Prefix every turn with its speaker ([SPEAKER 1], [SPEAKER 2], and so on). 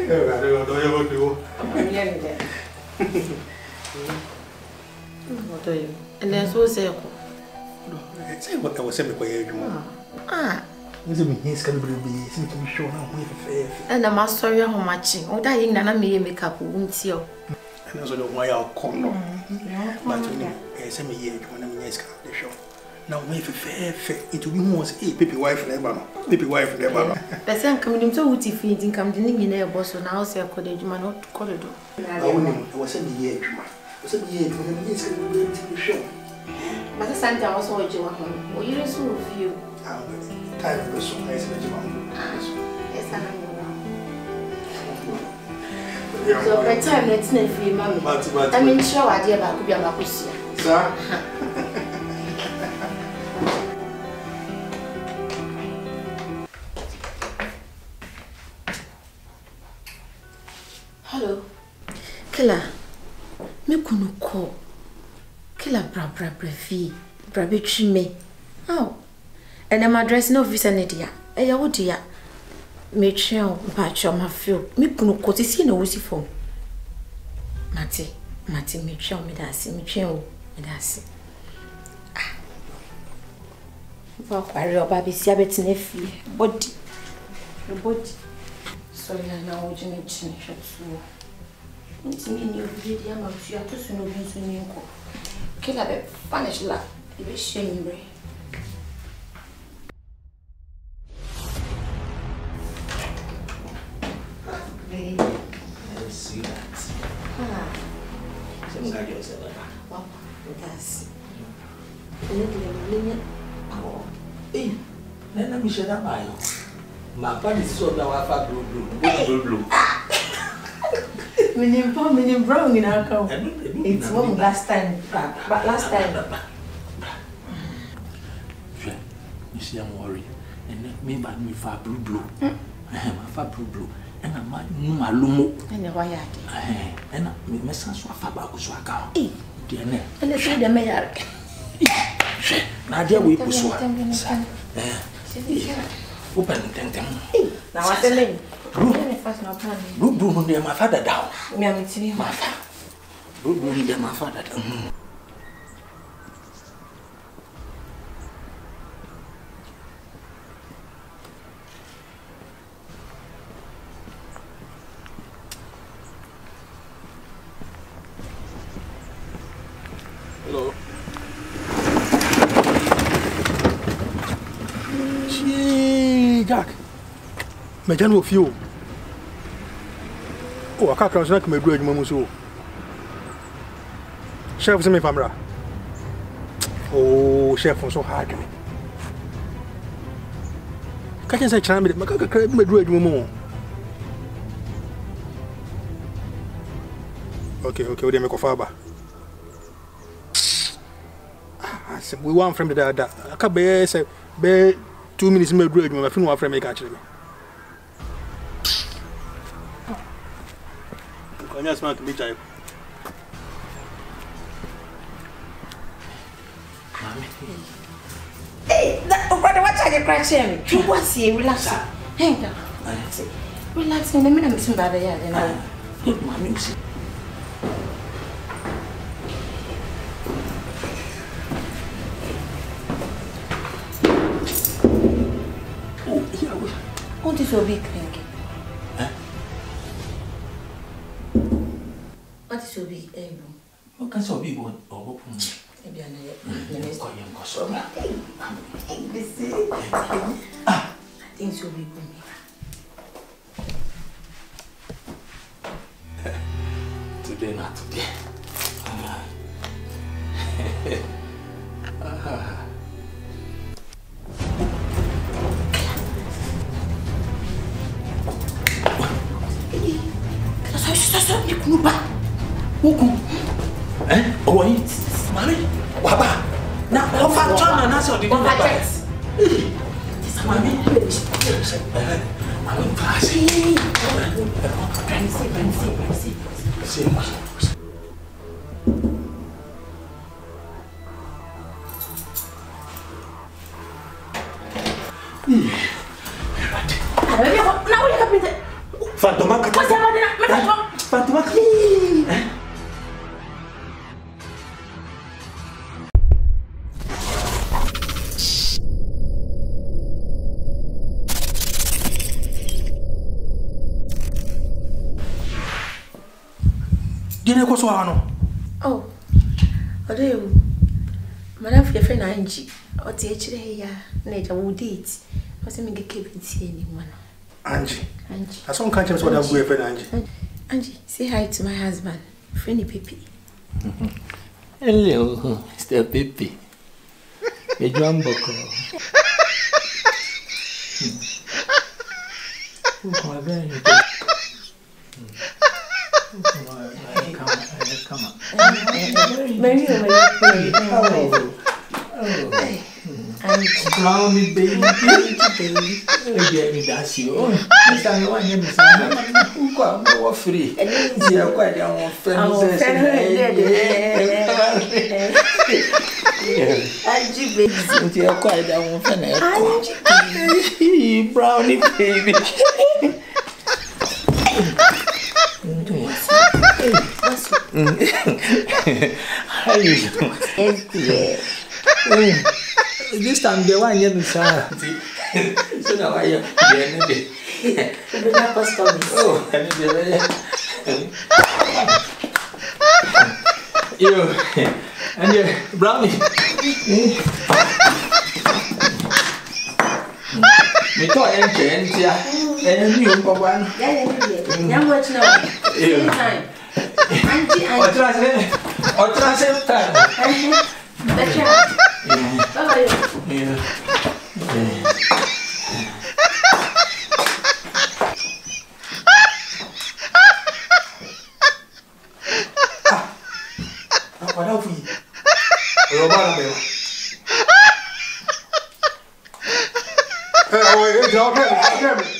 [SPEAKER 1] And then so say,
[SPEAKER 2] what I was saying before you.
[SPEAKER 1] ah,
[SPEAKER 2] is it me? Can be seem to be sure now.
[SPEAKER 1] and I'm sorry how much. Oh, that young Nana may make up won't see you.
[SPEAKER 2] And also the why I'll come. But you send me here when I'm in the show. Now, if it will be more a baby wife never. Baby wife never.
[SPEAKER 1] The same coming to Woody feeding come to Ning in a boss, and I'll say a cottage man not to call it.
[SPEAKER 2] I was sending here. I said, yeah, when it's going to be show.
[SPEAKER 1] But the Santa was all you want. Or you just move you.
[SPEAKER 2] Time was so nice.
[SPEAKER 1] Yes, I know. So, by time, let's not free, Mammy. I mean, sure, I dear about Kubiamakusia.
[SPEAKER 2] Sir?
[SPEAKER 1] Hello. Killer. Me kunu call. Killer bra fi. Bra betri me. Oh. And I'm addressing office and dia. Eh ya wo dia. Me tren ba cho ma feel. Me kunu ko ti si na wo si phone. Mate me tren me da si me tren o me da si. Ah. Ba kware oba bi si abeti na fi. Body. Sorry, now we're going to change it. It's me new video. I'm not sure to know who's in your court. Kill a punish la. It is shame. I don't see that. Ah, seems like you're saying that. Well, that's a little. Oh, hey, let me share that by my body is so now I fat blue. Meaning brown in our cow. It's one last time, but last time.
[SPEAKER 3] You see, I'm worried. And me by me fat blue. My fat blue. And I'm my lumo.
[SPEAKER 1] And why are they?
[SPEAKER 3] And me message so far back so account. Dear,
[SPEAKER 1] and the three the mayor.
[SPEAKER 3] Now, dear, we push one. Open the
[SPEAKER 1] now, what's the name?
[SPEAKER 3] Blue, near my father down.
[SPEAKER 1] Me, I'm telling you, my father.
[SPEAKER 3] Blue, near my father down.
[SPEAKER 2] Hello. Jack, my general few. Oh, I can't cross my bread, Mamuso. Chef, send me camera. Oh, chef, was so hard. Can't you say, Chamber, my bread, Mamu? Okay, we make a faba. We want from the dad. I can't bear 2 minutes. My bread, my friend, my friend, make actually. I just want to be tired.
[SPEAKER 1] Hey, brother, what are you crying? You want to see? Relax. Hang down. Relax. I'm missing Baba here.
[SPEAKER 3] Good, mommy.
[SPEAKER 1] What is your big thing? What is your big aim?
[SPEAKER 3] What can so big one or open?
[SPEAKER 1] Maybe I think so big for me.
[SPEAKER 3] Today, not today. Oh, Mommy, Baba. Now, how far John and us are the one Mommy, Fantoma kata. Fantoma.
[SPEAKER 2] Dine ko so ano?
[SPEAKER 1] Oh. Odo Madam your friend Angie. O ti e chire ya na eja wo date. O se me get kebiti anyone.
[SPEAKER 2] Angie.
[SPEAKER 1] Angie.
[SPEAKER 2] I saw catch what that boyfriend Angie.
[SPEAKER 1] Angie, say hi to my husband, Friendly Pipi.
[SPEAKER 3] Hello, Mr. Pipi. You jump boko. Come on. Brownie baby. Get me that's you. Oh, I want him to say, free. Yeah, quite our friends. Angie baby. You're quite our friend. Brownie baby. How are you? This time they want you to say. So now I am. Oh, you and Brownie. Me to enter and you one.
[SPEAKER 1] Yeah, watch now. Anytime. Angie,
[SPEAKER 3] Or transit time. Yeah.
[SPEAKER 2] What have we? Robert. Hey, okay.